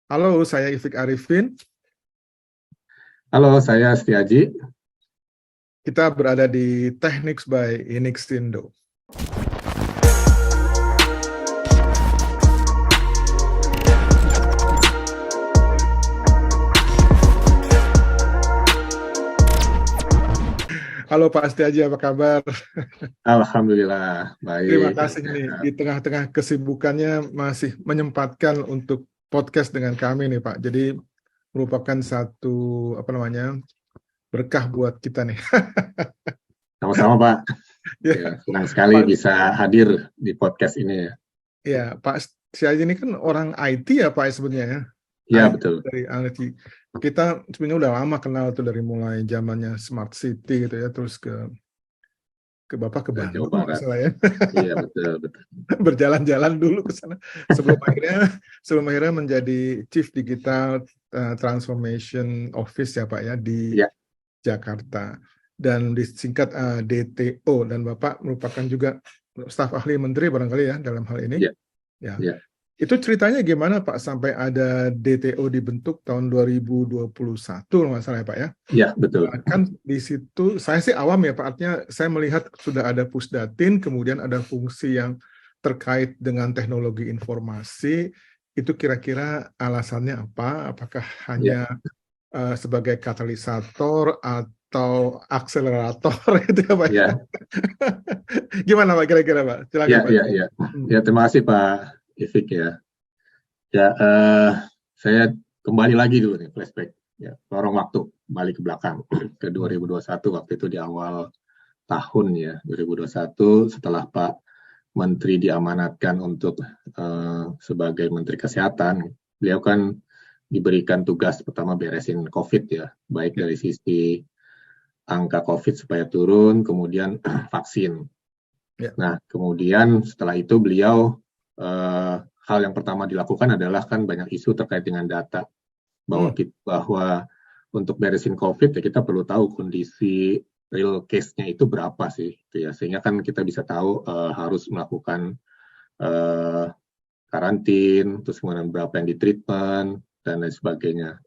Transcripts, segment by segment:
Halo, saya Ifik Arifin. Halo, saya Setiaji. Kita berada di Techniques by Inixindo. Halo Pak Setiaji, apa kabar? Alhamdulillah, Terima baik. kasih nih, di tengah-tengah kesibukannya masih menyempatkan untuk podcast dengan kami nih Pak. Jadi merupakan satu berkah buat kita nih. Sama-sama, Pak. Ya, Ya, senang sekali Pak. bisa hadir di podcast ini ya. Ya, Pak Setiaji ini kan orang IT ya Pak sebenarnya ya. Ya, IT betul. dari IT. Kita sebenarnya udah lama kenal tuh dari mulai zamannya Smart City gitu ya, terus ke Bapak ke Ke Jawa Bandung nggak Barat. salah ya. Iya, betul, betul. Berjalan-jalan dulu ke sana sebelum akhirnya menjadi Chief Digital Transformation Office ya Pak ya di Ya, Jakarta, dan disingkat DTO, dan Bapak merupakan juga staf ahli menteri barangkali ya dalam hal ini ya, ya. ya. Itu ceritanya gimana Pak sampai ada DTO dibentuk tahun 2021 kalau nggak salah ya Pak ya? Ya, betul. Kan di situ saya sih awam ya Pak, artinya saya melihat sudah ada Pusdatin, kemudian ada fungsi yang terkait dengan teknologi informasi. Itu kira-kira alasannya apa? Apakah Ya, hanya sebagai katalisator atau akselerator itu ya Pak? ya, Gimana Pak kira-kira Pak? Silakan ya, Pak. ya, ya. Ya, terima kasih Pak Ifik ya. Ya, saya kembali lagi dulu nih flashback. Ya, lorong waktu balik ke belakang ke 2021, waktu itu di awal tahun ya 2021, setelah Pak Menteri diamanatkan untuk sebagai Menteri Kesehatan. Beliau kan diberikan tugas pertama beresin COVID ya, baik dari sisi angka COVID supaya turun, kemudian vaksin. Ya. Nah, kemudian setelah itu beliau hal yang pertama dilakukan adalah kan banyak isu terkait dengan data, bahwa untuk beresin COVID ya kita perlu tahu kondisi real case-nya itu berapa sih, gitu ya, sehingga kan kita bisa tahu harus melakukan karantin, terus kemudian berapa yang di treatment dan lain sebagainya.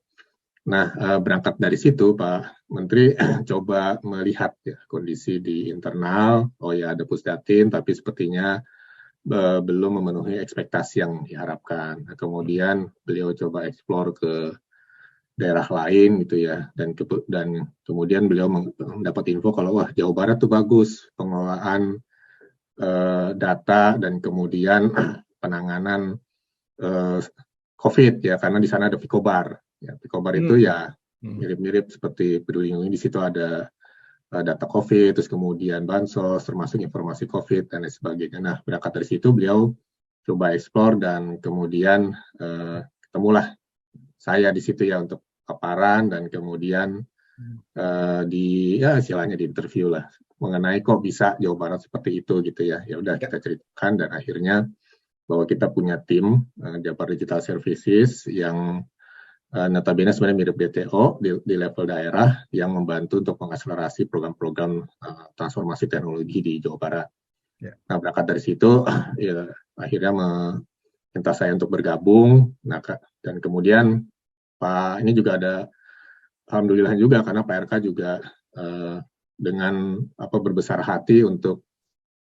Nah, berangkat dari situ Pak Menteri coba melihat ya kondisi di internal. Oh ya, ada Pusdatin, tapi sepertinya belum memenuhi ekspektasi yang diharapkan. Nah, kemudian beliau coba eksplor ke daerah lain gitu ya, dan kemudian beliau mendapat info kalau wah Jawa Barat tuh bagus pengelolaan data dan kemudian penanganan COVID ya, karena di sana ada Picobar. Ya, Picobar itu ya mirip-mirip seperti Peduli Lindungi. Di situ ada data COVID, terus kemudian bansos, termasuk informasi COVID dan lain sebagainya. Nah, berangkat dari situ beliau coba eksplor dan kemudian ketemulah saya di situ ya untuk paparan, dan kemudian istilahnya di interview lah mengenai kok bisa Jawa Barat seperti itu gitu ya. Ya udah kita ceritakan, dan akhirnya bahwa kita punya tim Jabar Digital Services yang notabene sebenarnya mirip DTO di level daerah, yang membantu untuk mengakselerasi program-program transformasi teknologi di Jawa Barat. Nah, berangkat dari situ ya akhirnya minta saya untuk bergabung. Nah, dan kemudian Pak ini juga ada, alhamdulillah juga, karena Pak RK juga dengan berbesar hati untuk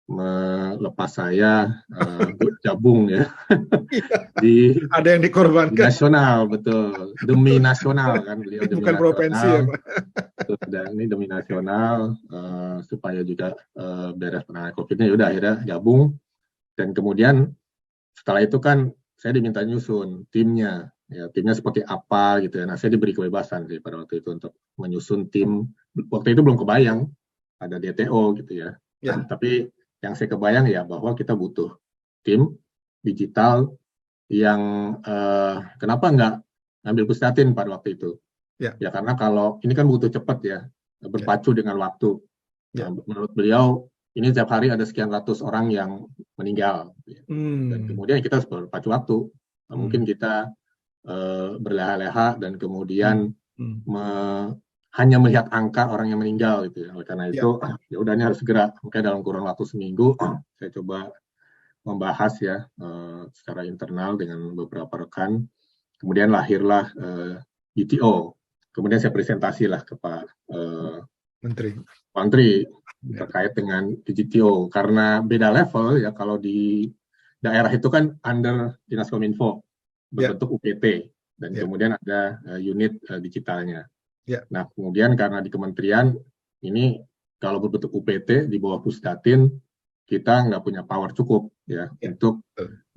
melepas saya gabung ya di Ada yang dikorbankan. nasional, betul, demi nasional kan beliau, demi Bukan provinsi ya nasional. Pak. Dan ini demi nasional, supaya juga beres penanganan COVID-nya. Udah akhirnya gabung, dan kemudian setelah itu kan saya diminta nyusun timnya, ya timnya seperti apa gitu ya. Nah, saya diberi kebebasan sih pada waktu itu untuk menyusun tim. Waktu itu belum kebayang ada DTO gitu ya. Tapi yang saya kebayang ya bahwa kita butuh tim digital yang kenapa nggak ngambil Pusdatin pada waktu itu. Ya karena kalau ini kan butuh cepat ya, berpacu dengan waktu. Nah, menurut beliau ini setiap hari ada sekian ratus orang yang meninggal, dan kemudian kita harus berpacu waktu. Nah, mungkin kita berleha-leha dan kemudian hanya melihat angka orang yang meninggal gitu ya. Oleh karena itu ya udah, ini harus segera. Makanya dalam kurun waktu seminggu saya coba membahas ya secara internal dengan beberapa rekan kemudian lahirlah DTO. Kemudian saya presentasilah ke Pak Menteri terkait dengan DTO, karena beda level ya. Kalau di daerah itu kan under Dinas Kominfo berbentuk UPT, dan kemudian ada unit digitalnya. Nah, kemudian karena di kementerian ini kalau berbentuk UPT di bawah Pusdatin, kita nggak punya power cukup ya untuk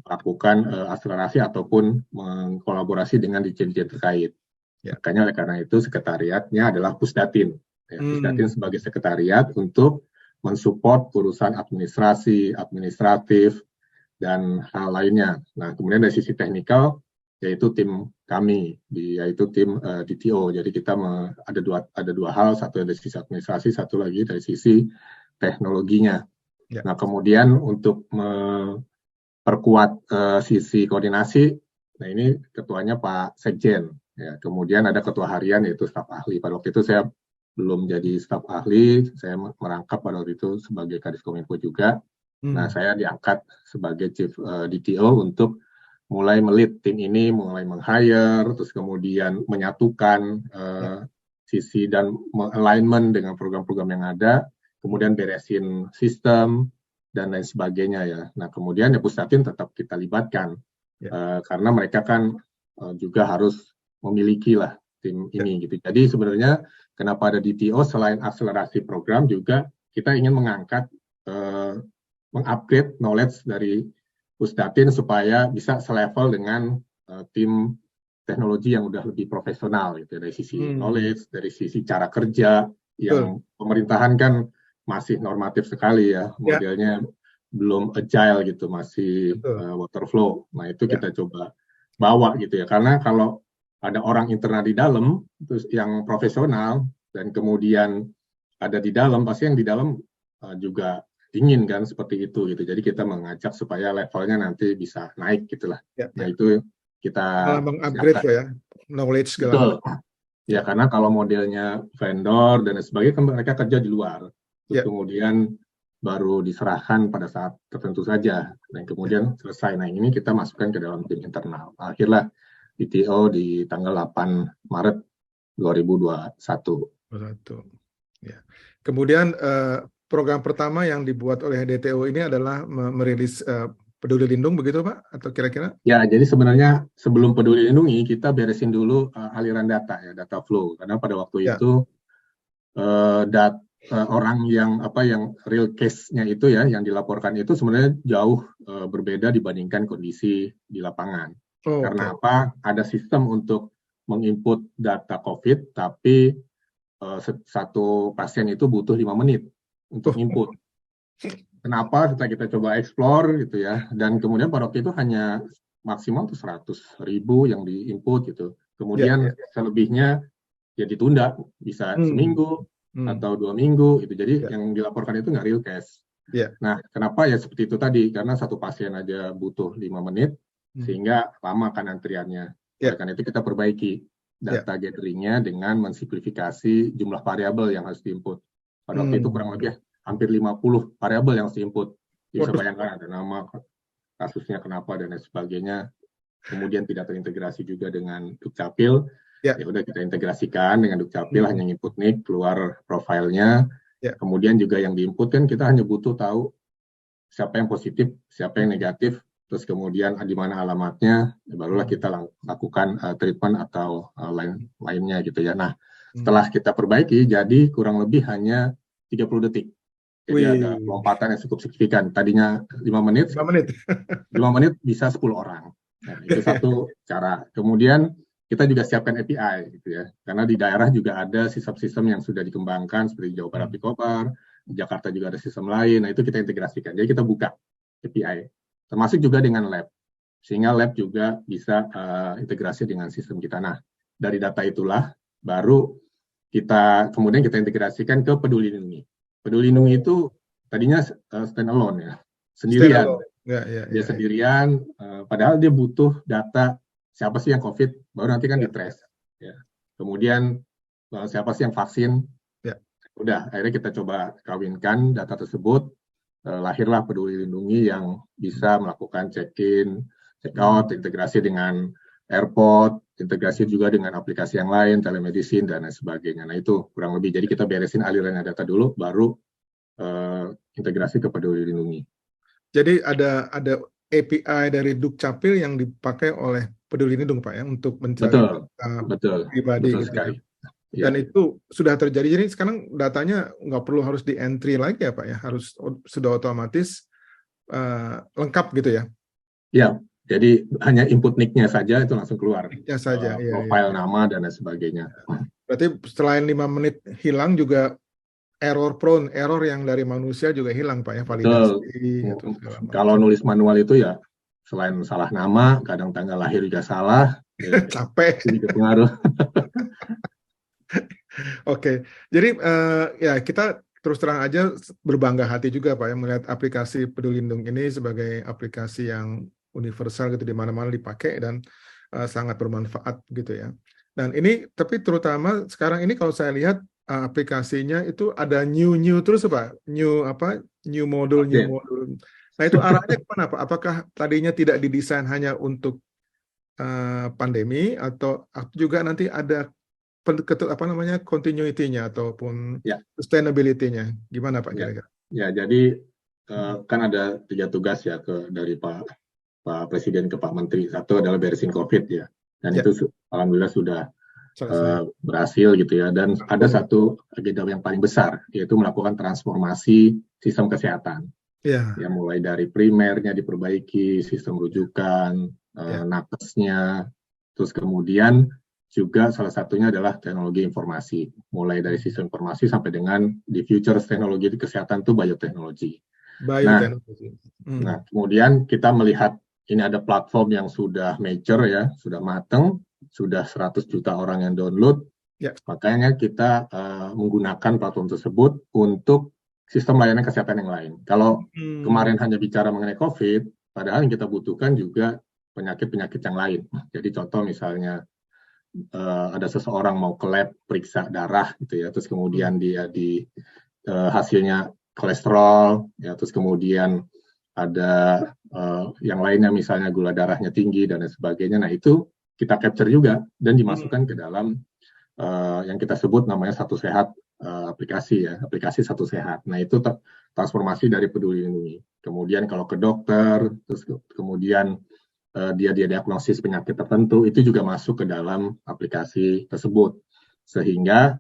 melakukan akselerasi ataupun mengkolaborasi dengan dirjen-dirjen terkait. Makanya oleh karena itu sekretariatnya adalah Pusdatin. Pusdatin sebagai sekretariat untuk mensupport urusan administrasi, administratif, dan hal lainnya. Nah, kemudian dari sisi teknikal, yaitu tim kami, yaitu tim DTO. Jadi kita ada dua hal, satu dari sisi administrasi, satu lagi dari sisi teknologinya. Nah, kemudian untuk memperkuat sisi koordinasi, nah ini ketuanya Pak Sekjen. Ya, kemudian ada ketua harian yaitu staf ahli. Pada waktu itu saya belum jadi staf ahli, saya merangkap pada waktu itu sebagai Kadis Kominfo juga. Nah, saya diangkat sebagai Chief DTO untuk mulai melit tim ini, mulai meng-hire, terus kemudian menyatukan sisi dan alignment dengan program-program yang ada, kemudian beresin sistem, dan lain sebagainya ya. Nah, kemudian ya Pusdatin tetap kita libatkan, karena mereka kan juga harus memiliki lah tim ini gitu. Jadi sebenarnya kenapa ada DTO, selain akselerasi program, juga kita ingin mengangkat, mengupgrade knowledge dari Pusdatin supaya bisa selevel dengan tim teknologi yang udah lebih profesional gitu, dari sisi knowledge, dari sisi cara kerja yang pemerintahan kan masih normatif sekali ya, modelnya belum agile gitu, masih waterflow. Nah, itu kita coba bawa gitu ya, karena kalau ada orang internal di dalam terus yang profesional dan kemudian ada di dalam, pasti yang di dalam juga ingin kan seperti itu gitu. Jadi kita mengajak supaya levelnya nanti bisa naik gitulah. Nah, itu kita mengupgrade ya knowledge segala betul. Ya, karena kalau modelnya vendor dan sebagainya kan mereka kerja di luar. Terus kemudian baru diserahkan pada saat tertentu saja dan kemudian selesai. Nah, ini kita masukkan ke dalam tim internal. Akhirnya DTO di tanggal 8 Maret 2021. Ya. Kemudian program pertama yang dibuat oleh DTO ini adalah merilis Peduli Lindung, begitu Pak? Atau kira-kira? Ya, jadi sebenarnya sebelum Peduli Lindungi kita beresin dulu aliran data ya, data flow. Karena pada waktu itu orang yang real case-nya itu ya, yang dilaporkan itu sebenarnya jauh berbeda dibandingkan kondisi di lapangan. Karena apa? Ada sistem untuk menginput data COVID, tapi satu pasien itu butuh 5 menit untuk input. Kenapa? Setelah kita coba explore gitu ya, dan kemudian pada waktu itu hanya maksimal tuh 100.000 yang diinput gitu. Kemudian selebihnya ya ditunda, bisa seminggu atau 2 minggu gitu. Jadi yang dilaporkan itu nggak real case. Nah, kenapa ya seperti itu tadi? Karena satu pasien aja butuh 5 menit, sehingga lama kan antriannya. Oleh karena itu kita perbaiki data gatheringnya dengan mensimplifikasi jumlah variabel yang harus diinput. Pada waktu itu kurang lebih hampir 50 variabel yang harus diinput. Bisa bayangkan ada nama, kasusnya kenapa, dan lain sebagainya. Kemudian tidak terintegrasi juga dengan Dukcapil. Ya udah kita integrasikan dengan Dukcapil, hanya input nick, keluar profilnya. Kemudian juga yang diinput kan kita hanya butuh tahu siapa yang positif, siapa yang negatif, terus kemudian di mana alamatnya, barulah kita lakukan treatment atau lainnya gitu ya. Nah, setelah kita perbaiki, jadi kurang lebih hanya 30 detik. Jadi ada lompatan yang cukup signifikan. Tadinya 5 menit, 5 menit bisa 10 orang. Nah, itu satu cara. Kemudian kita juga siapkan API gitu ya. Karena di daerah juga ada sistem-sistem yang sudah dikembangkan seperti Jawa Barat Pikobar, di Jakarta juga ada sistem lain. Nah, itu kita integrasikan. Jadi kita buka API. Termasuk juga dengan lab. Sehingga lab juga bisa integrasi dengan sistem kita. Nah, dari data itulah baru kemudian kita integrasikan ke Peduli Lindungi. Peduli Lindungi itu tadinya stand alone ya, sendirian. Dia sendirian, padahal dia butuh data siapa sih yang COVID, baru nanti kan di-trace. Ya. Kemudian siapa sih yang vaksin, udah akhirnya kita coba kawinkan data tersebut, lahirlah Peduli Lindungi yang bisa melakukan check-in, check-out, integrasi dengan AirPod, integrasi juga dengan aplikasi yang lain, telemedicine, dan lain sebagainya. Nah itu kurang lebih. Jadi kita beresin alirannya data dulu, baru integrasi ke Peduli Lindungi. Jadi ada API dari Dukcapil yang dipakai oleh Peduli Lindung, Pak, ya, untuk mencari data pribadi betul gitu sekali. Ya. Dan itu sudah terjadi. Jadi sekarang datanya nggak perlu harus di entry lagi ya, Pak, ya, harus sudah otomatis lengkap gitu ya. Ya, jadi hanya input nick-nya saja itu langsung keluar. Nick-nya saja, profile, nama, dan lain sebagainya. Berarti selain 5 menit hilang juga error yang dari manusia juga hilang, Pak, ya, validasi. Gitu, kalau nulis manual itu ya selain salah nama, kadang tanggal lahir juga salah. Capek. Itu juga pengaruh. Oke, jadi ya kita terus terang aja berbangga hati juga, Pak, ya, melihat aplikasi Peduli Lindung ini sebagai aplikasi yang universal gitu, di mana-mana dipakai dan sangat bermanfaat gitu ya. Dan ini tapi terutama sekarang ini kalau saya lihat aplikasinya itu ada new terus, Pak, new modul. Nah itu arahnya kemana, Pak? Apakah tadinya tidak didesain hanya untuk pandemi atau juga nanti ada continuity-nya ataupun sustainability-nya, gimana Pak kira-kira? Ya, jadi kan ada 3 tugas ya dari Pak Presiden ke Pak Menteri. Satu adalah beresin COVID ya, dan itu alhamdulillah sudah berhasil gitu ya. Dan ada satu agenda yang paling besar, yaitu melakukan transformasi sistem kesehatan. Ya, mulai dari primernya diperbaiki, sistem rujukan, nakesnya, terus kemudian juga salah satunya adalah teknologi informasi, mulai dari sistem informasi sampai dengan di future teknologi di kesehatan itu bioteknologi. Nah, kemudian kita melihat ini ada platform yang sudah mature ya, sudah matang, sudah 100 juta orang yang download. Makanya kita menggunakan platform tersebut untuk sistem layanan kesehatan yang lain. Kalau kemarin hanya bicara mengenai COVID, padahal yang kita butuhkan juga penyakit-penyakit yang lain. Jadi contoh misalnya ada seseorang mau ke lab periksa darah gitu ya, terus kemudian dia di hasilnya kolesterol ya, terus kemudian ada yang lainnya misalnya gula darahnya tinggi dan lain sebagainya. Nah itu kita capture juga dan dimasukkan ke dalam yang kita sebut namanya Satu Sehat aplikasi Satu Sehat. Nah itu transformasi dari Peduli Lindungi. Kemudian kalau ke dokter, terus kemudian dia diagnosis penyakit tertentu, itu juga masuk ke dalam aplikasi tersebut. Sehingga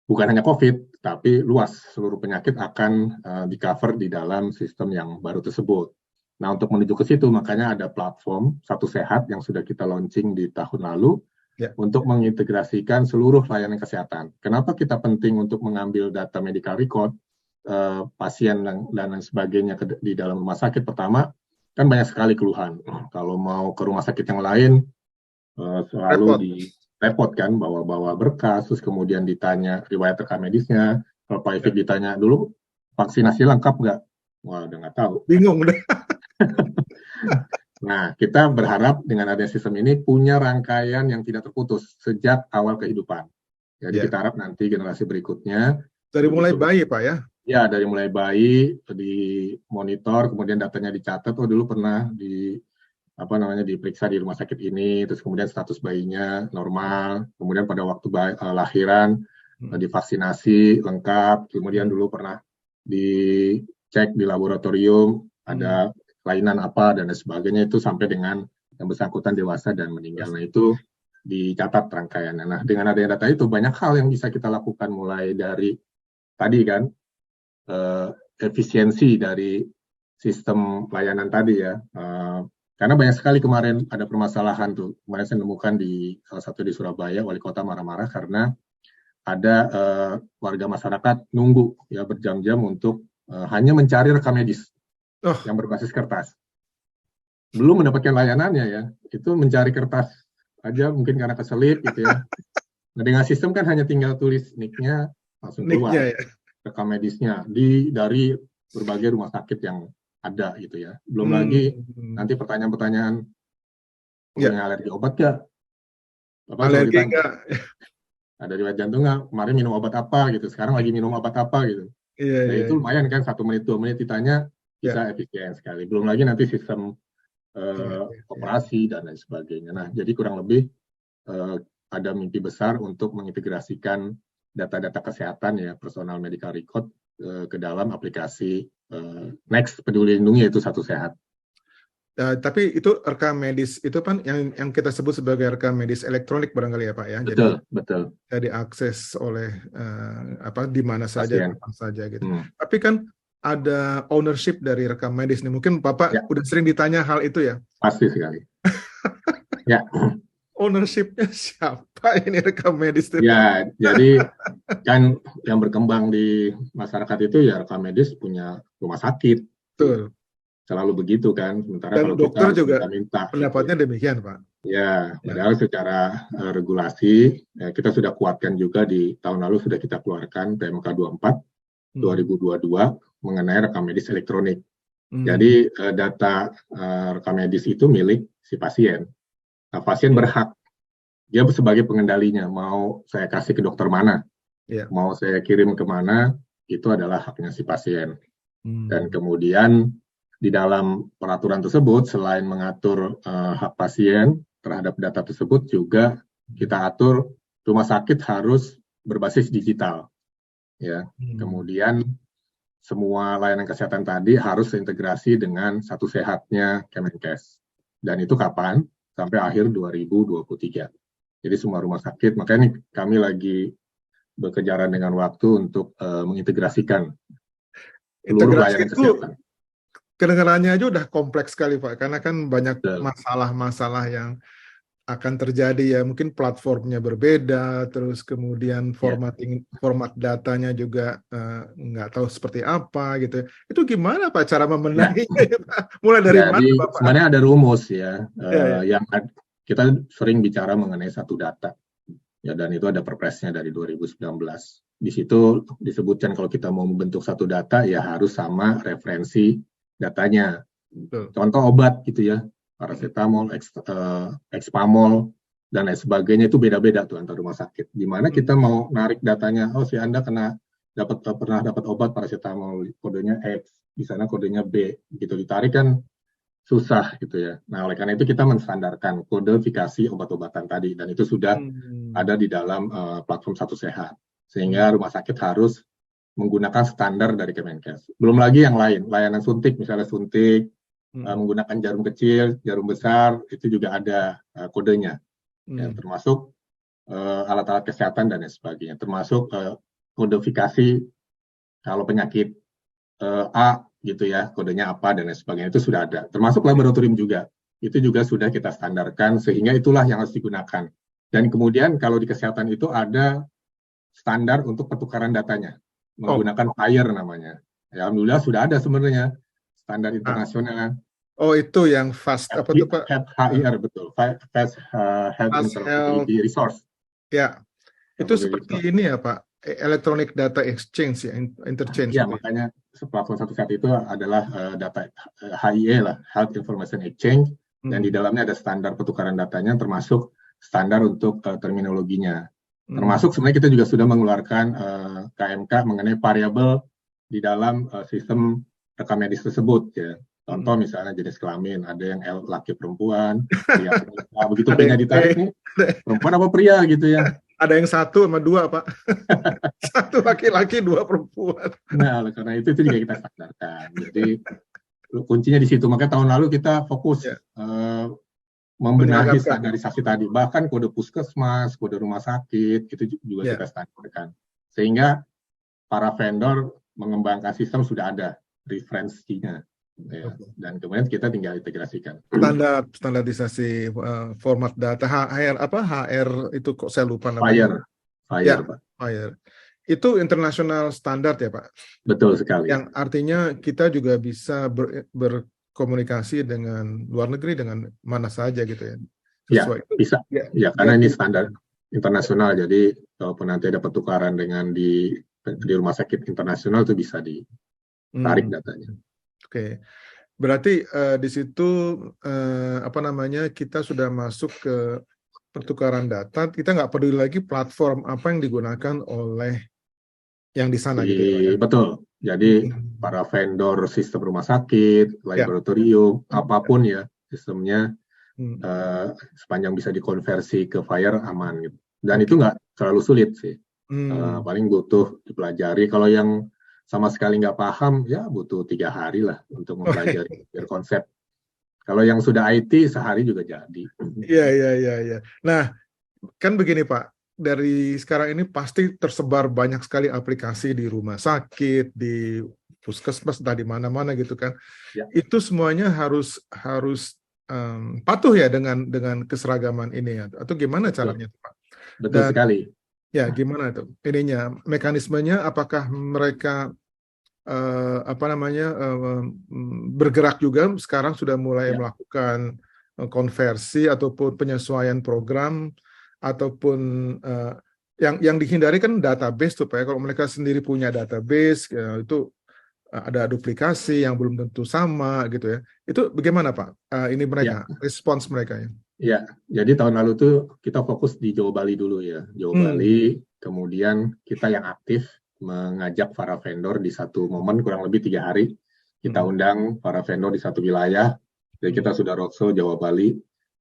bukan hanya COVID, tapi luas, seluruh penyakit akan di-cover di dalam sistem yang baru tersebut. Nah, untuk menuju ke situ, makanya ada platform Satu Sehat yang sudah kita launching di tahun lalu, untuk mengintegrasikan seluruh layanan kesehatan. Kenapa kita penting untuk mengambil data medical record, pasien dan lain sebagainya di dalam rumah sakit? Pertama, kan banyak sekali keluhan. Kalau mau ke rumah sakit yang lain, selalu repot kan, bawa berkas, terus kemudian ditanya riwayat rekam medisnya. Kalau Pak Ifik ditanya dulu, vaksinasi lengkap nggak? Wah, udah nggak tahu. Bingung udah. Nah, kita berharap dengan adanya sistem ini punya rangkaian yang tidak terputus sejak awal kehidupan. Jadi kita harap nanti generasi berikutnya. Dari mulai bayi, Pak, ya? Ya, dari mulai bayi di monitor, kemudian datanya dicatat. Oh, dulu pernah diperiksa di rumah sakit ini, terus kemudian status bayinya normal, kemudian pada waktu lahiran divaksinasi lengkap, kemudian dulu pernah dicek di laboratorium ada kelainan apa dan sebagainya, itu sampai dengan yang bersangkutan dewasa dan meninggal. Nah, itu dicatat rangkaiannya. Nah, dengan adanya data itu banyak hal yang bisa kita lakukan, mulai dari tadi kan efisiensi dari sistem layanan tadi ya, karena banyak sekali kemarin ada permasalahan tuh. Kemarin saya menemukan di salah satu di Surabaya, wali kota marah-marah karena ada warga masyarakat nunggu ya berjam-jam untuk hanya mencari rekam medis yang berbasis kertas. Belum mendapatkan layanannya ya, itu mencari kertas aja mungkin karena keselip gitu ya. Nah, dengan sistem kan hanya tinggal tulis nick-nya, langsung keluar rekam medisnya dari berbagai rumah sakit yang ada gitu ya. Belum lagi nanti pertanyaan-pertanyaan, punya alergi obat nggak? Alergi nggak? Ada riwayat jantung nggak? Kemarin minum obat apa gitu? Sekarang lagi minum obat apa gitu? Nah itu lumayan kan, 1 menit 2 menit ditanya, bisa efisien sekali. Belum lagi nanti sistem operasi dan lain sebagainya. Nah, jadi kurang lebih ada mimpi besar untuk mengintegrasikan data-data kesehatan ya, personal medical record ke dalam aplikasi Next Peduli Lindungi, yaitu Satu Sehat. Tapi itu rekam medis itu kan yang kita sebut sebagai rekam medis elektronik barangkali ya Pak ya. Betul, Jadi betul. bisa diakses oleh di mana saja, kapan saja gitu. Tapi kan ada ownership dari rekam medis nih. Mungkin Bapak udah sering ditanya hal itu ya. Pasti sekali. Ya. Ownership-nya siapa ini rekam medis itu? Ya, jadi kan yang berkembang di masyarakat itu ya rekam medis punya rumah sakit. Betul. Selalu begitu kan. Sementara Dan kalau dokter kita juga minta pendapatnya demikian Pak. Ya, padahal secara regulasi kita sudah kuatkan juga di tahun lalu sudah kita keluarkan PMK 24 2022 mengenai rekam medis elektronik. Jadi data rekam medis itu milik si pasien. Nah, pasien berhak, dia sebagai pengendalinya, mau saya kasih ke dokter mana, mau saya kirim kemana, itu adalah haknya si pasien. Dan kemudian di dalam peraturan tersebut, selain mengatur hak pasien terhadap data tersebut, juga kita atur rumah sakit harus berbasis digital. Ya, kemudian semua layanan kesehatan tadi harus terintegrasi dengan Satu Sehatnya Kemenkes. Dan itu kapan? Sampai akhir 2023. Jadi semua rumah sakit, makanya kami lagi berkejaran dengan waktu untuk mengintegrasikan seluruh layanan kesehatan. Kedengarannya aja udah kompleks sekali Pak, karena kan banyak masalah-masalah yang akan terjadi ya, mungkin platformnya berbeda, terus kemudian format datanya juga nggak tahu seperti apa gitu. Itu gimana Pak cara membenahinya? Mulai dari mana Bapak? Sebenarnya ada rumus ya, yang kita sering bicara mengenai satu data. Ya, dan itu ada perpresnya dari 2019. Di situ disebutkan kalau kita mau membentuk satu data ya harus sama referensi datanya. Contoh obat gitu ya, paracetamol, Expamol, dan lain sebagainya itu beda-beda tuh antar rumah sakit. Di mana kita mau narik datanya, oh si Anda pernah dapat obat paracetamol, kodenya X, di sana kodenya B, gitu ditarik kan susah gitu ya. Nah oleh karena itu kita menstandarkan kodifikasi obat-obatan tadi, dan itu sudah ada di dalam platform Satu Sehat, sehingga rumah sakit harus menggunakan standar dari Kemenkes. Belum lagi yang lain, layanan suntik, misalnya suntik, menggunakan jarum kecil, jarum besar, itu juga ada kodenya. Ya, termasuk alat-alat kesehatan dan lain sebagainya. Termasuk kodifikasi kalau penyakit A gitu ya, kodenya apa dan lain sebagainya, itu sudah ada. Termasuk laboratorium juga. Itu juga sudah kita standarkan, sehingga itulah yang harus digunakan. Dan kemudian kalau di kesehatan itu ada standar untuk pertukaran datanya, menggunakan FHIR namanya. Ya, alhamdulillah sudah ada sebenarnya standar internasional. Oh itu yang FAST apa tuh Pak? FHIR betul, Fast Health Interoperability Resource. Ya, itu seperti ini ya Pak, Electronic Data Exchange ya, interchange. Ya, makanya platform Satu Sehat itu adalah data HIE lah, Health Information Exchange, dan di dalamnya ada standar pertukaran datanya, termasuk standar untuk terminologinya. Termasuk sebenarnya kita juga sudah mengeluarkan KMK mengenai variabel di dalam sistem rekam medis tersebut ya. Contoh misalnya jenis kelamin, ada yang laki perempuan, pria pria, begitu pennya ditarik nih, perempuan apa pria gitu ya. Ada yang 1 sama 2 Pak. 1 laki-laki, 2 perempuan. Nah, oleh karena itu juga kita standarkan. Jadi kuncinya di situ. Makanya tahun lalu kita fokus membenahi standarisasi tadi. Bahkan kode puskesmas, kode rumah sakit, itu juga kita standarkan. Sehingga para vendor mengembangkan sistem sudah ada referensinya. Ya. Dan kemudian kita tinggal integrasikan. Standarisasi format data HR itu kok saya lupa namanya. FHIR. Itu internasional standar ya Pak. Betul sekali. Yang artinya kita juga bisa berkomunikasi dengan luar negeri dengan mana saja gitu ya. Sesuai itu. Bisa. Ya karena ini standar internasional. Jadi kalaupun nanti ada pertukaran dengan di rumah sakit internasional itu bisa ditarik datanya. Oke, berarti di situ kita sudah masuk ke pertukaran data. Kita nggak peduli lagi platform apa yang digunakan oleh yang di sana gitu ya. Betul. Jadi para vendor sistem rumah sakit, laboratorium, apapun ya, sistemnya sepanjang bisa dikonversi ke Fire aman gitu. Dan itu nggak terlalu sulit sih. Paling butuh dipelajari. Kalau yang sama sekali nggak paham, ya butuh 3 hari lah untuk mempelajari konsep. Kalau yang sudah IT sehari juga jadi. Iya. Nah, kan begini Pak, dari sekarang ini pasti tersebar banyak sekali aplikasi di rumah sakit, di puskesmas, di mana-mana gitu kan. Ya. Itu semuanya harus patuh ya dengan keseragaman ini ya. Atau gimana caranya Pak? Betul sekali. Ya, gimana itu? Ininya, mekanismenya apakah mereka bergerak juga sekarang sudah mulai melakukan konversi ataupun penyesuaian program ataupun yang dihindari kan database tuh Pak. Kalau mereka sendiri punya database itu ada duplikasi yang belum tentu sama gitu ya. Itu bagaimana Pak? Ini mereka respons mereka ya. Ya, jadi tahun lalu tuh kita fokus di Jawa Bali dulu ya. Jawa Bali, kemudian kita yang aktif mengajak para vendor di satu momen kurang lebih 3 hari. Kita undang para vendor di satu wilayah. Jadi kita sudah roadshow Jawa Bali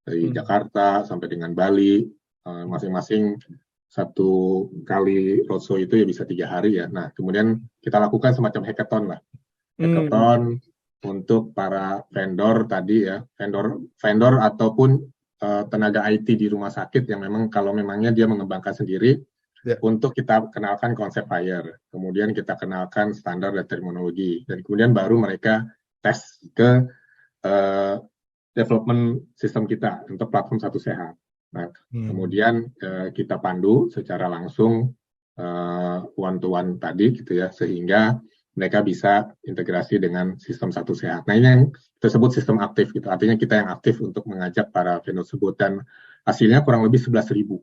dari Jakarta sampai dengan Bali, masing-masing satu kali roadshow itu ya bisa 3 hari ya. Nah, kemudian kita lakukan semacam hackathon lah. Hackathon untuk para vendor tadi ya, vendor ataupun tenaga IT di rumah sakit yang memang kalau memangnya dia mengembangkan sendiri, untuk kita kenalkan konsep Fire, kemudian kita kenalkan standar dan terminologi, dan kemudian baru mereka tes ke development sistem kita untuk platform Satu Sehat. Nah, kemudian kita pandu secara langsung one to one tadi gitu ya, sehingga mereka bisa integrasi dengan sistem Satu Sehat. Nah, ini yang tersebut sistem aktif gitu. Artinya kita yang aktif untuk mengajak para vendor tersebut, dan hasilnya kurang lebih 11.000.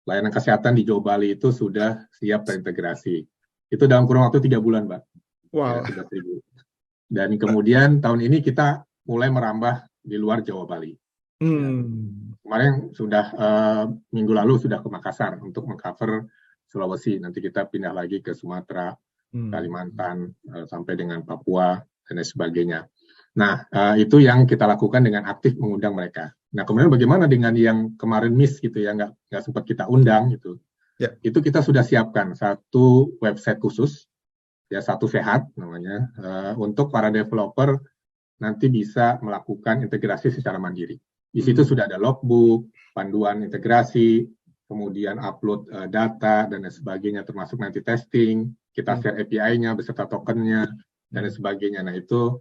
Layanan kesehatan di Jawa Bali itu sudah siap terintegrasi. Itu dalam kurun waktu 3 bulan, Mbak. Wow. Ya, 11.000. Dan kemudian tahun ini kita mulai merambah di luar Jawa Bali. Ya. Kemarin sudah minggu lalu sudah ke Makassar untuk mengcover Sulawesi. Nanti kita pindah lagi ke Sumatera, Kalimantan, sampai dengan Papua, dan sebagainya. Nah, itu yang kita lakukan dengan aktif mengundang mereka. Nah, kemudian bagaimana dengan yang kemarin miss gitu ya, nggak sempat kita undang gitu. Ya. Itu kita sudah siapkan satu website khusus, ya Satu Sehat namanya, untuk para developer nanti bisa melakukan integrasi secara mandiri. Di situ sudah ada logbook, panduan integrasi, kemudian upload data dan sebagainya, termasuk nanti testing, kita share API-nya beserta tokennya dan sebagainya. Nah, itu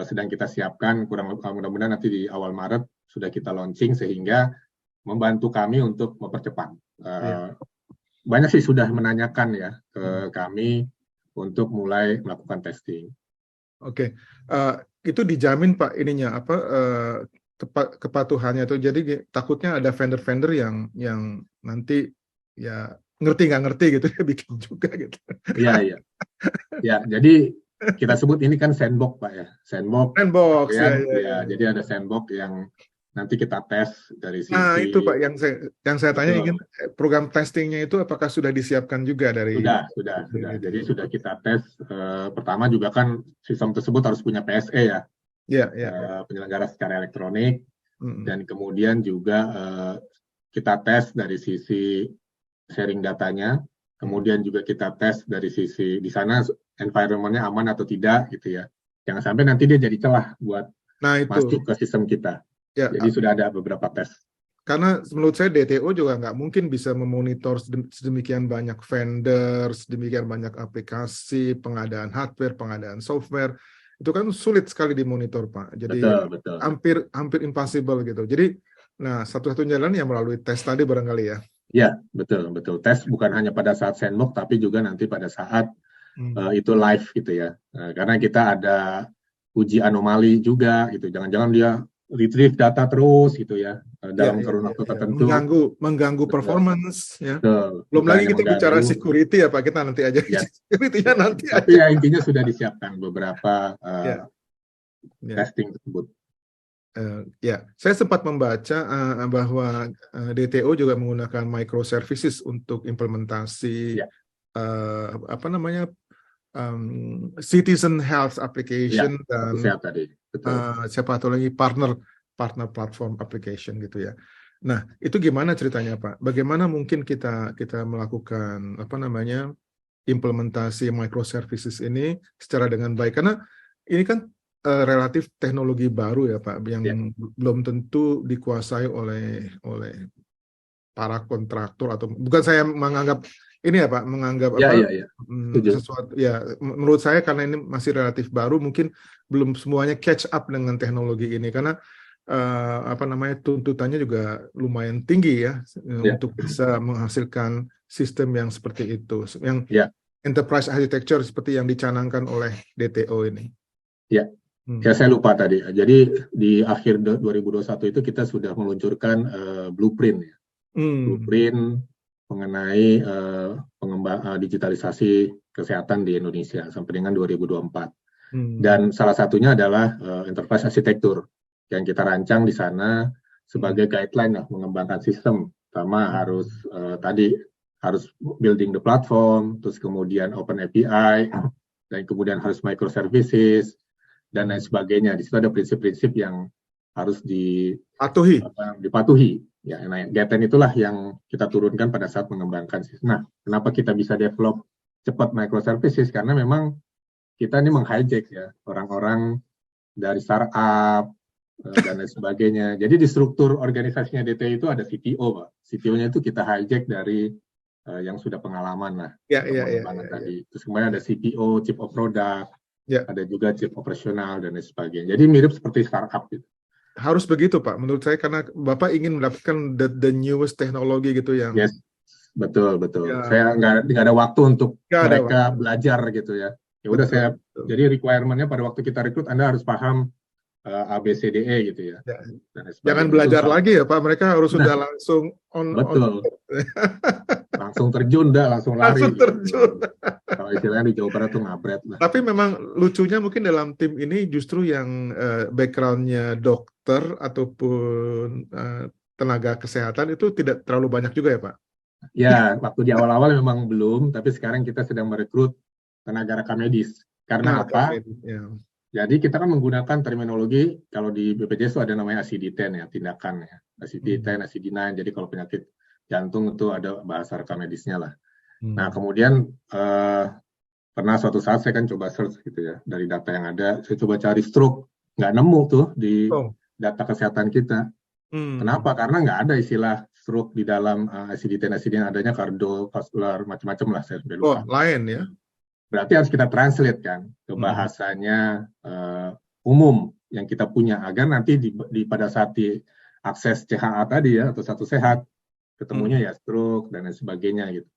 sedang kita siapkan, mudah-mudahan nanti di awal Maret sudah kita launching sehingga membantu kami untuk mempercepat. Banyak sih sudah menanyakan ya ke kami untuk mulai melakukan testing. Oke, itu dijamin Pak ininya apa kepatuhannya tuh. Jadi takutnya ada vendor-vendor yang nanti ya ngerti nggak ngerti gitu ya bikin juga gitu. Iya. Ya, jadi kita sebut ini kan sandbox Pak ya. Sandbox ya. Jadi ada sandbox yang nanti kita tes dari sisi. Nah, itu Pak yang saya tanya ingin program testingnya itu apakah sudah disiapkan juga dari. Sudah. Jadi sudah kita tes. Pertama juga kan sistem tersebut harus punya PSE ya. Penyelenggara secara elektronik. Dan kemudian juga kita tes dari sisi sharing datanya. Kemudian juga kita tes dari sisi di sana environment-nya aman atau tidak gitu ya. Jangan sampai nanti dia jadi celah buat masuk ke sistem kita. Ya, jadi sudah ada beberapa tes. Karena menurut saya DTO juga nggak mungkin bisa memonitor sedemikian banyak vendor, sedemikian banyak aplikasi, pengadaan hardware, pengadaan software. Itu kan sulit sekali dimonitor Pak. Jadi betul. hampir impossible gitu. Jadi satu-satunya jalan ya melalui tes tadi barangkali ya. Ya, betul. Tes bukan hanya pada saat sandbox, tapi juga nanti pada saat itu live gitu ya. Karena kita ada uji anomali juga gitu. Jangan-jangan dia retrieve data terus gitu ya dalam kurun waktu tertentu. Mengganggu performance ya. Betul. Belum lagi kita bicara security ya Pak, kita nanti aja. Security-nya nanti tapi aja. Ya intinya sudah disiapkan beberapa testing tersebut. Saya sempat membaca bahwa DTO juga menggunakan microservices untuk implementasi citizen health application dan siapa satu lagi partner partner platform application gitu ya. Nah, itu gimana ceritanya Pak? Bagaimana mungkin kita melakukan apa namanya implementasi microservices ini secara dengan baik? Karena ini kan relatif teknologi baru ya Pak, yang belum tentu dikuasai oleh para kontraktor, atau bukan saya menganggap ini ya Pak, menganggap sesuatu ya, menurut saya karena ini masih relatif baru, mungkin belum semuanya catch up dengan teknologi ini, karena apa namanya tuntutannya juga lumayan tinggi ya untuk bisa menghasilkan sistem yang seperti itu, yang enterprise architecture seperti yang dicanangkan oleh DTO ini. Ya. Ya, saya lupa tadi. Jadi di akhir 2021 itu kita sudah meluncurkan blueprint ya. Blueprint mengenai digitalisasi kesehatan di Indonesia sampai dengan 2024. Dan salah satunya adalah enterprise architecture yang kita rancang di sana sebagai guideline lah, mengembangkan sistem. Pertama harus harus building the platform, terus kemudian open API, dan kemudian harus microservices dan lain sebagainya. Di situ ada prinsip-prinsip yang harus dipatuhi. Ya, nah, guideline itulah yang kita turunkan pada saat mengembangkan sistem. Nah, kenapa kita bisa develop cepat microservices? Karena memang kita ini meng-hijack ya orang-orang dari startup dan lain sebagainya. Jadi di struktur organisasinya DTI itu ada CTO, Pak. CTO-nya itu kita hijack dari yang sudah pengalaman lah. Tadi. Terus kemudian ada CPO, Chief of Product, ada juga Chief Operational dan lain sebagainya. Jadi mirip seperti startup gitu. Harus begitu Pak, menurut saya, karena Bapak ingin mendapatkan the newest teknologi gitu yang. Yes, betul. Ya. Saya nggak ada waktu untuk mereka belajar gitu ya. Ya udah jadi requirement-nya pada waktu kita rekrut Anda harus paham ABCDE gitu ya. Jangan belajar lagi ya Pak, mereka harus sudah langsung betul. Langsung terjun langsung lari. Langsung terjun. Gitu. Kalau istilahnya di Jawa Barat tuh ngabret lah. Tapi memang lucunya mungkin dalam tim ini justru yang background-nya dokter ataupun tenaga kesehatan itu tidak terlalu banyak juga ya Pak? Ya, waktu di awal-awal memang belum, tapi sekarang kita sedang merekrut tenaga rekam medis. Karena apa? Jadi kita kan menggunakan terminologi, kalau di BPJS itu ada namanya ICD-10 ya, tindakan ya. ICD-10, ICD-9, jadi kalau penyakit jantung itu ada bahasa rekam medisnya lah. Nah kemudian pernah suatu saat saya kan coba search gitu ya, dari data yang ada, saya coba cari stroke, nggak nemu tuh di data kesehatan kita. Kenapa? Karena nggak ada istilah stroke di dalam ICD-10, ICD-9, adanya kardiovaskular, macam-macam lah, saya sudah lupa. Lain ya? Berarti harus kita translate kan ke bahasanya umum yang kita punya, agar nanti pada saat diakses CHA tadi ya, atau Satu Sehat, ketemunya ya stroke dan lain sebagainya gitu.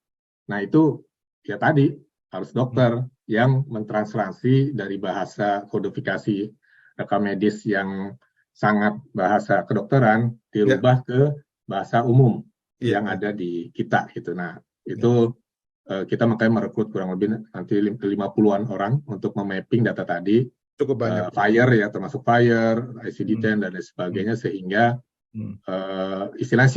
Nah itu ya tadi harus dokter yang mentranslasi dari bahasa kodifikasi rekam medis yang sangat bahasa kedokteran dirubah ke bahasa umum yang ada di kita gitu. Nah itu kita makanya merekrut kurang lebih nanti 50-an orang untuk memapping data tadi. Cukup banyak. FHIR ya, termasuk FHIR, ICD-10 dan lain sebagainya, sehingga istilahnya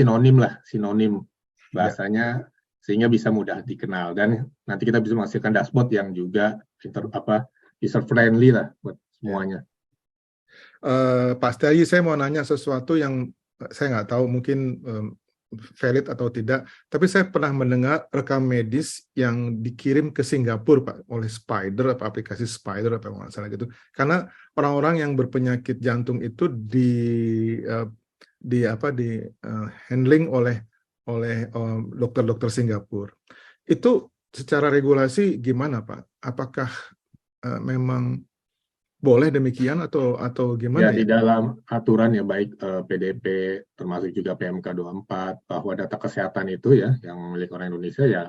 sinonim bahasanya, sehingga bisa mudah dikenal, dan nanti kita bisa menghasilkan dashboard yang juga user friendly lah buat semuanya. Pak Setiaji, saya mau nanya sesuatu yang saya nggak tahu mungkin valid atau tidak, tapi saya pernah mendengar rekam medis yang dikirim ke Singapura Pak oleh Spider, aplikasi Spider apa nggak salah gitu, karena orang-orang yang berpenyakit jantung itu handling oleh dokter-dokter Singapura. Itu secara regulasi gimana Pak? Apakah memang boleh demikian atau gimana? Ya, di dalam aturan ya, baik PDP termasuk juga PMK 24, bahwa data kesehatan itu ya yang milik orang Indonesia ya,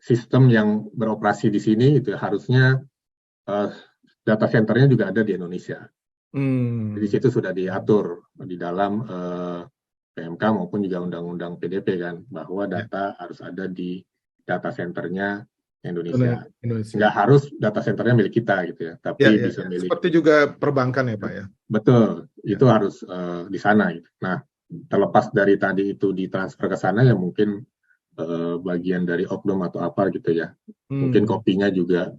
sistem yang beroperasi di sini itu harusnya data centernya juga ada di Indonesia. Di situ sudah diatur di dalam PMK maupun juga undang-undang PDP kan, bahwa data harus ada di data centernya Indonesia. Nggak harus data centernya milik kita gitu ya, tapi bisa milik. Seperti juga perbankan ya Pak ya. Betul, itu harus di sana gitu. Nah, terlepas dari tadi itu ditransfer ke sana ya, mungkin bagian dari oknum atau apa gitu ya. Mungkin kopinya juga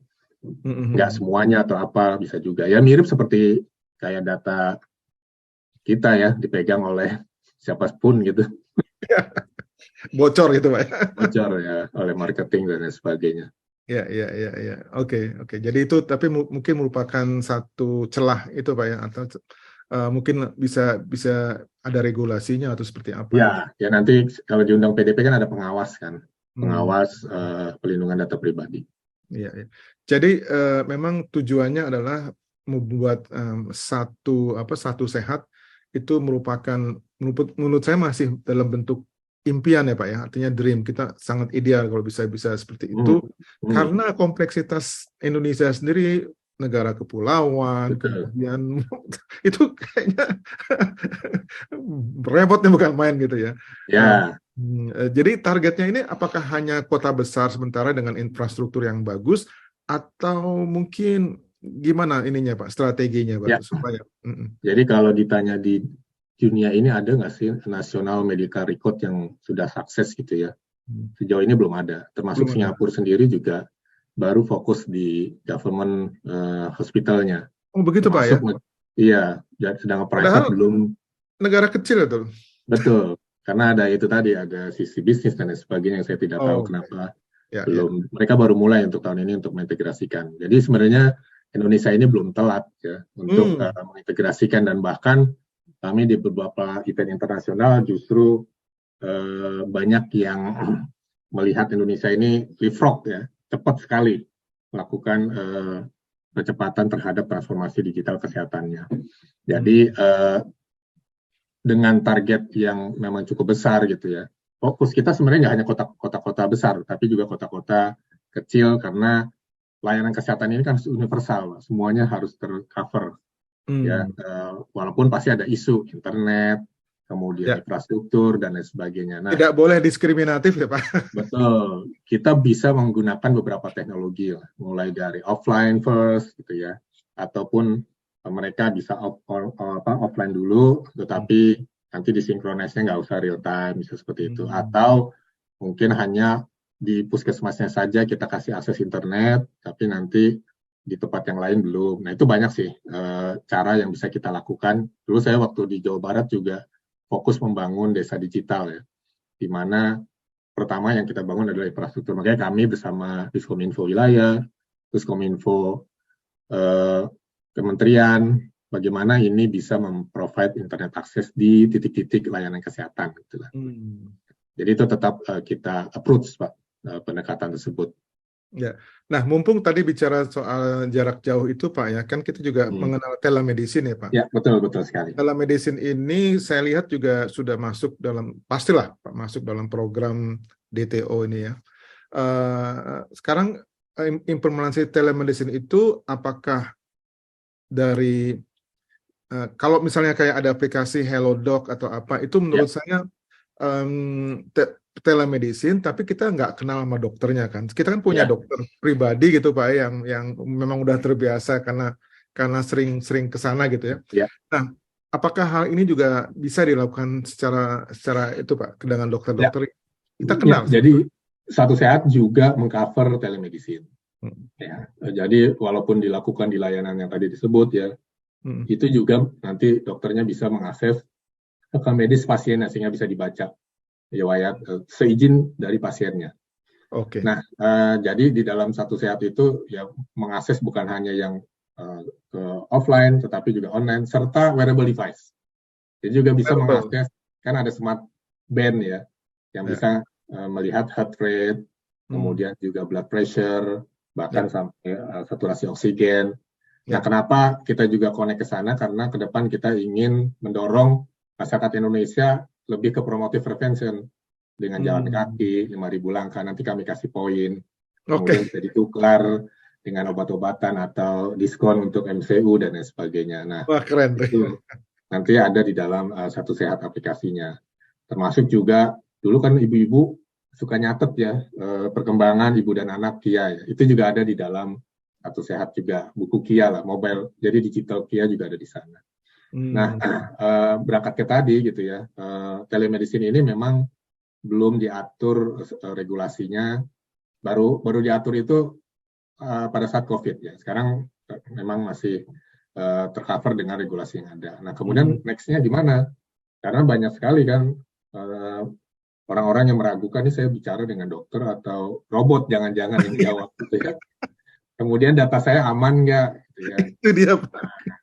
nggak semuanya atau apa, bisa juga. Ya mirip seperti kayak data kita ya, dipegang oleh siapapun gitu, Bocor gitu Pak. bocor ya oleh marketing dan lain sebagainya. Ya, ya, ya, ya. Oke, oke. Jadi itu tapi mungkin merupakan satu celah itu Pak ya, atau mungkin bisa bisa ada regulasinya atau seperti apa gitu. Ya nanti kalau diundang PDP kan ada pengawas kan, Hmm. pengawas pelindungan data pribadi. Iya, iya. Jadi memang tujuannya adalah membuat satu sehat itu merupakan menurut saya masih dalam bentuk impian ya Pak ya, artinya dream. Kita sangat ideal kalau bisa seperti itu Hmm. karena kompleksitas Indonesia sendiri negara kepulauan, Betul. kemudian itu kayaknya repotnya bukan main gitu ya. Ya, Jadi targetnya ini apakah hanya kota besar sementara dengan infrastruktur yang bagus atau mungkin gimana ininya Pak, strateginya Pak ya. supaya Jadi kalau ditanya di dunia ini ada nggak sih national medical record yang sudah sukses gitu ya? Sejauh ini belum ada. Termasuk belum ada. Singapura sendiri juga baru fokus di government hospitalnya. Oh begitu Pak ya? Termasuk iya, sedang private Padahal belum. negara kecil itu. Betul, karena ada itu tadi, ada sisi bisnis dan lain sebagainya yang saya tidak tahu Oh kenapa ya, ya. belum. Mereka baru mulai untuk tahun ini untuk mengintegrasikan. Jadi sebenarnya Indonesia ini belum telat ya untuk mengintegrasikan, dan bahkan kami di beberapa event internasional justru banyak yang melihat Indonesia ini leapfrog ya, cepat sekali melakukan percepatan terhadap transformasi digital kesehatannya. Jadi dengan target yang memang cukup besar gitu ya. Fokus kita sebenarnya nggak hanya kota-kota besar, tapi juga kota-kota kecil, karena layanan kesehatan ini kan universal, semuanya harus tercover ya. Walaupun pasti ada isu internet, kemudian Ya. infrastruktur dan lain sebagainya. Nah, Tidak boleh diskriminatif ya Pak. betul, kita bisa menggunakan beberapa teknologi lah, mulai dari offline first gitu ya, ataupun mereka bisa offline dulu, tetapi nanti disinkronisnya nggak usah real time, bisa seperti itu. Atau mungkin hanya di puskesmasnya saja kita kasih akses internet, tapi nanti di tempat yang lain belum. Nah itu banyak sih cara yang bisa kita lakukan. Dulu saya waktu di Jawa Barat juga fokus membangun desa digital ya, di mana pertama yang kita bangun adalah infrastruktur. Makanya kami bersama Diskominfo wilayah, terus Kominfo kementerian, bagaimana ini bisa memprovide internet akses di titik-titik layanan kesehatan gitu lah. Jadi itu tetap kita approach Pak, pendekatan tersebut. Ya. Nah, mumpung tadi bicara soal jarak jauh itu Pak ya, kan kita juga mengenal telemedicine ya Pak. Ya, betul sekali. Telemedicine ini saya lihat juga sudah masuk dalam, pastilah Pak, masuk dalam program DTO ini ya. Sekarang implementasi telemedicine itu apakah dari kalau misalnya kayak ada aplikasi HelloDoc atau apa, itu menurut saya telemedicine, tapi kita nggak kenal sama dokternya kan. Kita kan punya dokter pribadi gitu Pak, yang memang udah terbiasa karena sering ke sana gitu ya. Nah, apakah hal ini juga bisa dilakukan secara itu Pak, dengan dokter-dokter kita kenal? Jadi Satu Sehat juga mengcover telemedicine. Ya, jadi walaupun dilakukan di layanan yang tadi disebut ya, itu juga nanti dokternya bisa mengakses rekam medis pasiennya sehingga bisa dibaca riwayat seizin dari pasiennya. Nah, jadi di dalam Satu Sehat itu ya mengakses bukan hanya yang ke offline, tetapi juga online serta wearable device. Jadi juga bisa mengakses, kan ada smart band ya, yang bisa melihat heart rate, kemudian juga blood pressure, bahkan sampai saturasi oksigen. Nah, kenapa kita juga connect ke sana? Karena ke depan kita ingin mendorong masyarakat Indonesia lebih ke promotive prevention dengan jalan kaki 5.000 langkah. Nanti kami kasih poin, kemudian bisa ditukar dengan obat-obatan atau diskon untuk MCU dan lain sebagainya. Nah, keren. Itu nanti ada di dalam Satu Sehat aplikasinya. Termasuk juga dulu kan ibu-ibu suka nyatet ya perkembangan ibu dan anak KIA ya. Itu juga ada di dalam Satu Sehat juga, buku KIA lah, mobile. Jadi digital KIA juga ada di sana. Nah, berangkat ke tadi gitu ya, telemedicine ini memang belum diatur regulasinya, baru diatur itu pada saat COVID ya. Sekarang memang masih tercover dengan regulasi yang ada. Nah, kemudian next-nya gimana? Karena banyak sekali kan orang-orang yang meragukan, ini saya bicara dengan dokter atau robot, jangan-jangan yang jawab gitu ya. Kemudian data saya aman nggak? Gitu ya. Itu dia, Pak.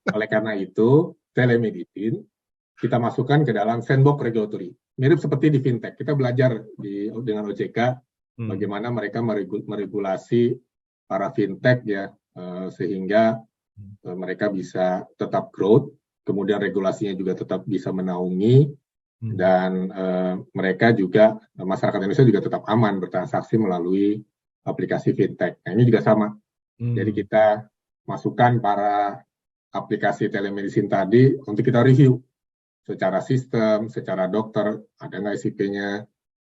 Nah, oleh karena itu, telemedicine kita masukkan ke dalam sandbox regulatory. Mirip seperti di fintech. Kita belajar dengan OJK bagaimana mereka meregulasi para fintech ya, sehingga mereka bisa tetap growth, kemudian regulasinya juga tetap bisa menaungi, dan mereka juga, masyarakat Indonesia juga tetap aman bertransaksi melalui aplikasi fintech. Nah, ini juga sama. Jadi kita masukkan para aplikasi telemedicine tadi untuk kita review secara sistem, secara dokter, ada nggak SIP-nya,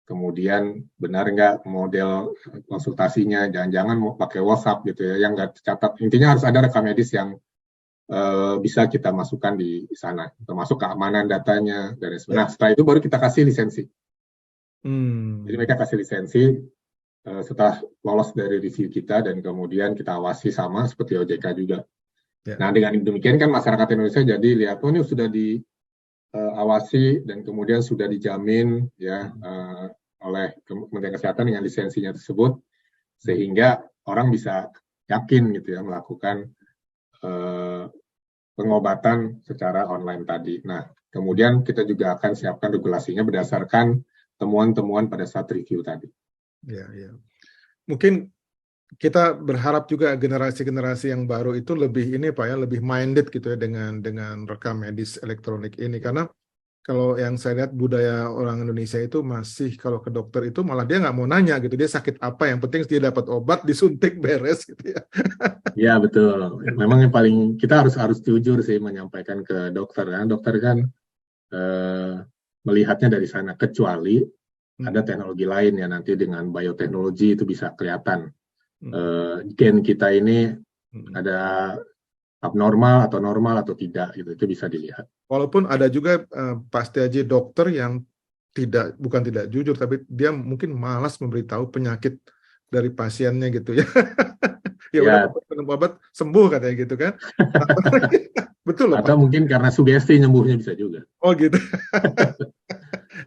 kemudian benar nggak model konsultasinya, jangan-jangan mau pakai WhatsApp gitu ya, yang nggak tercatat. Intinya harus ada rekam medis yang bisa kita masukkan di sana, termasuk keamanan datanya dan sebagainya. Nah, setelah itu baru kita kasih lisensi. Jadi mereka kasih lisensi setelah lolos dari review kita, dan kemudian kita awasi sama seperti OJK juga. Nah, dengan demikian kan masyarakat Indonesia jadi lihat, oh ini sudah diawasi dan kemudian sudah dijamin ya oleh Kementerian Kesehatan dengan lisensinya tersebut, sehingga orang bisa yakin gitu ya melakukan pengobatan secara online tadi. Nah, kemudian kita juga akan siapkan regulasinya berdasarkan temuan-temuan pada saat review tadi. Ya. Mungkin kita berharap juga generasi-generasi yang baru itu lebih ini Pak ya, lebih minded gitu ya dengan rekam medis elektronik ini, karena kalau yang saya lihat budaya orang Indonesia itu masih kalau ke dokter itu malah dia nggak mau nanya gitu, dia sakit apa, yang penting dia dapat obat, disuntik, beres gitu ya. Ya betul, memang yang paling kita harus jujur sih menyampaikan ke dokter kan, dokter kan melihatnya dari sana, kecuali ada teknologi lain ya, nanti dengan bioteknologi itu bisa kelihatan gen kita ini ada abnormal atau normal atau tidak gitu, itu bisa dilihat. Walaupun ada juga pasti aja dokter yang bukan tidak jujur, tapi dia mungkin malas memberitahu penyakit dari pasiennya gitu ya. Ya udah minum obat sembuh katanya gitu kan. Betul loh, atau Pak. Mungkin karena sugesti nyembuhnya bisa juga. Oh gitu.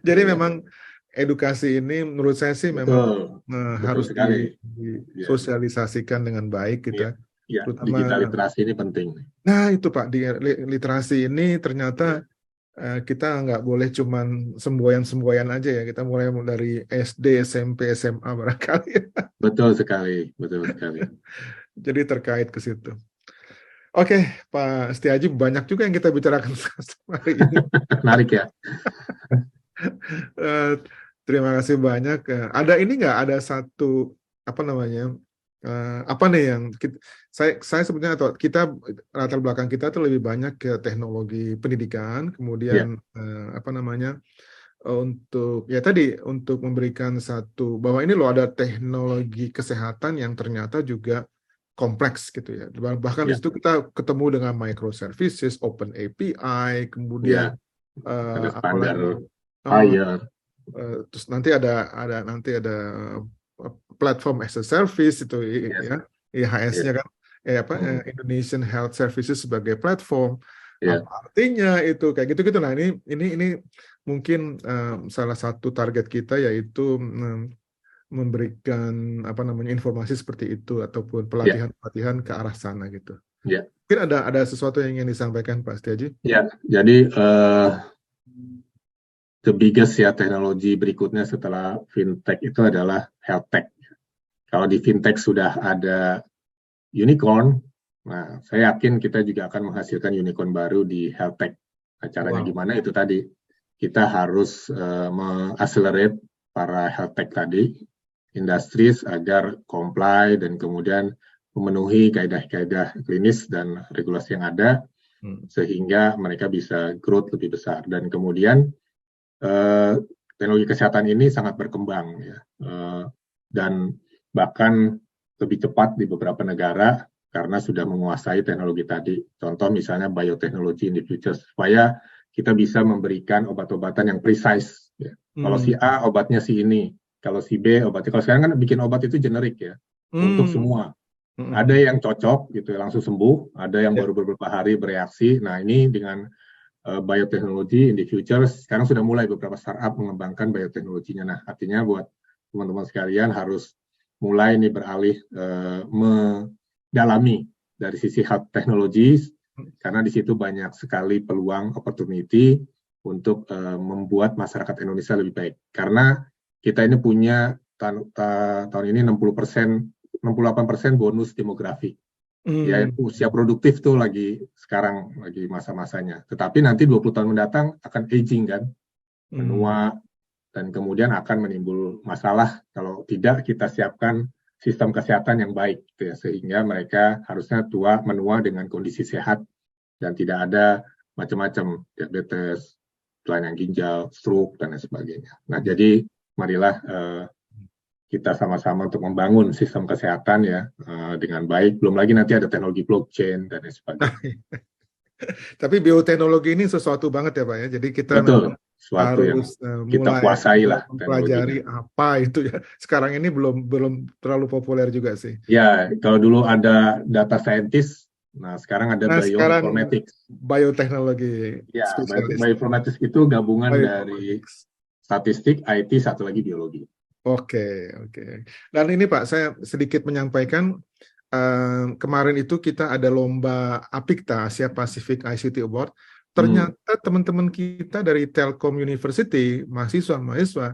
Jadi memang edukasi ini menurut saya sih memang harus disosialisasikan dengan baik gitu. Ya, digital literasi ini penting. Nah itu Pak, di literasi ini ternyata kita nggak boleh cuman semboyan-semboyan aja ya, kita mulai dari SD, SMP, SMA barangkali. Betul sekali, betul sekali. Jadi terkait ke situ. Oke, Pak Setiaji, banyak juga yang kita bicarakan hari ini. Menarik ya. Terima kasih banyak. Ada ini nggak? Ada satu apa namanya? Apa nih yang saya sebetulnya, atau kita latar belakang kita tuh lebih banyak ke teknologi pendidikan, kemudian apa namanya, untuk ya tadi untuk memberikan satu bahwa ini loh ada teknologi kesehatan yang ternyata juga kompleks gitu ya. Bahkan di situ kita ketemu dengan microservices, open API, kemudian ada standar terus nanti ada platform as a service itu ya, IHS-nya kan, Indonesian Health Services sebagai platform. Apa artinya itu kayak gitu-gitu. Nah ini mungkin salah satu target kita yaitu memberikan apa namanya informasi seperti itu ataupun pelatihan ke arah sana gitu. Mungkin ada sesuatu yang ingin disampaikan Pak Setiaji? Ya, jadi the biggest ya teknologi berikutnya setelah fintech itu adalah health tech. Kalau di fintech sudah ada unicorn, nah saya yakin kita juga akan menghasilkan unicorn baru di health tech. Nah, caranya gimana itu tadi? Kita harus mengaccelerate para health tech tadi, industries agar comply dan kemudian memenuhi kaedah-kaedah klinis dan regulasi yang ada, sehingga mereka bisa growth lebih besar. Dan kemudian teknologi kesehatan ini sangat berkembang ya, dan bahkan lebih cepat di beberapa negara karena sudah menguasai teknologi tadi. Contoh misalnya bioteknologi in the future, supaya kita bisa memberikan obat-obatan yang precise. Ya. Kalau si A obatnya si ini, kalau si B obatnya, kalau sekarang kan bikin obat itu generik ya, untuk semua. Ada yang cocok gitu langsung sembuh, ada yang baru beberapa hari bereaksi. Nah ini dengan bioteknologi in the future sekarang sudah mulai beberapa startup mengembangkan bioteknologinya. Nah artinya buat teman-teman sekalian harus mulai nih beralih mendalami dari sisi hard teknologi karena di situ banyak sekali peluang opportunity untuk membuat masyarakat Indonesia lebih baik. Karena kita ini punya tahun ini 68% bonus demografi. Ya usia produktif tuh sekarang lagi masa-masanya. Tetapi nanti 20 tahun mendatang akan aging kan, menua, dan kemudian akan menimbul masalah kalau tidak kita siapkan sistem kesehatan yang baik, gitu ya, sehingga mereka harusnya menua dengan kondisi sehat dan tidak ada macam-macam diabetes, kelainan ginjal, stroke dan lain sebagainya. Nah jadi marilah kita sama-sama untuk membangun sistem kesehatan ya dengan baik. Belum lagi nanti ada teknologi blockchain dan lain sebagainya. Tapi bioteknologi ini sesuatu banget ya Pak ya. Jadi kita harus kita kuasai lah mempelajari apa itu ya. Sekarang ini belum terlalu populer juga sih. Ya, kalau dulu ada data scientist, nah sekarang ada bioinformatics. Bioteknologi. Ya, bioinformatics itu gabungan dari statistik, IT, satu lagi biologi. Oke. Dan ini Pak, saya sedikit menyampaikan kemarin itu kita ada lomba APIKTA, Asia Pacific ICT Award. Ternyata teman-teman kita dari Telkom University, mahasiswa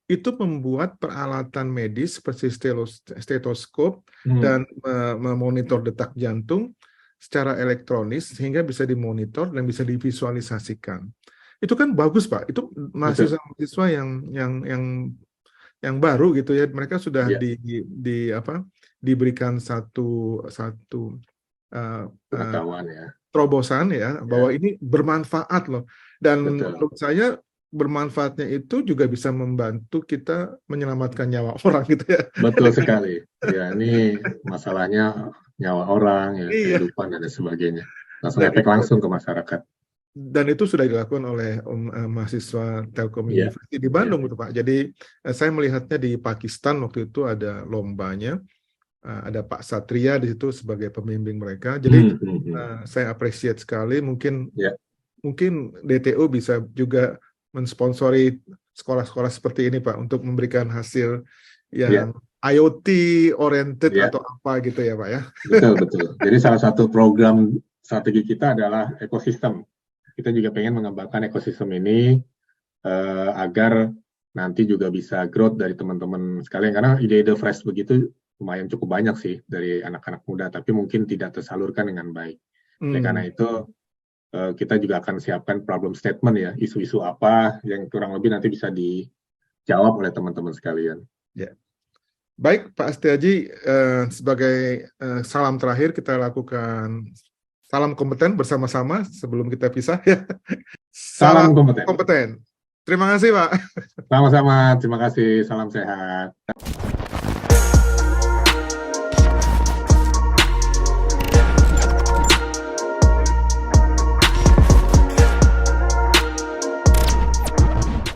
itu membuat peralatan medis seperti stetoskop dan memonitor detak jantung secara elektronis sehingga bisa dimonitor dan bisa divisualisasikan. Itu kan bagus Pak. Itu mahasiswa yang baru gitu ya, mereka sudah diberikan satu pengetahuan ya, terobosan ya bahwa ini bermanfaat loh, dan menurut saya bermanfaatnya itu juga bisa membantu kita menyelamatkan nyawa orang gitu ya. Betul sekali ya, ini masalahnya nyawa orang ya, kehidupan dan sebagainya, langsung efek langsung ke masyarakat. Dan itu sudah dilakukan oleh mahasiswa Telkom University di Bandung gitu Pak. Jadi saya melihatnya di Pakistan waktu itu ada lombanya, ada Pak Satria di situ sebagai pembimbing mereka. Jadi saya appreciate sekali. Mungkin DTU bisa juga mensponsori sekolah-sekolah seperti ini Pak untuk memberikan hasil yang IoT oriented atau apa gitu ya Pak ya. Betul. Jadi salah satu program strategi kita adalah ekosistem. Kita juga pengen mengembangkan ekosistem ini agar nanti juga bisa growth dari teman-teman sekalian, karena ide-ide fresh begitu lumayan cukup banyak sih dari anak-anak muda, tapi mungkin tidak tersalurkan dengan baik. Karena itu kita juga akan siapkan problem statement ya, isu-isu apa yang kurang lebih nanti bisa dijawab oleh teman-teman sekalian. Baik Pak Astiaji, sebagai salam terakhir kita lakukan salam kompeten bersama-sama sebelum kita pisah ya. Salam kompeten. Terima kasih Pak. Sama-sama, terima kasih. Salam sehat.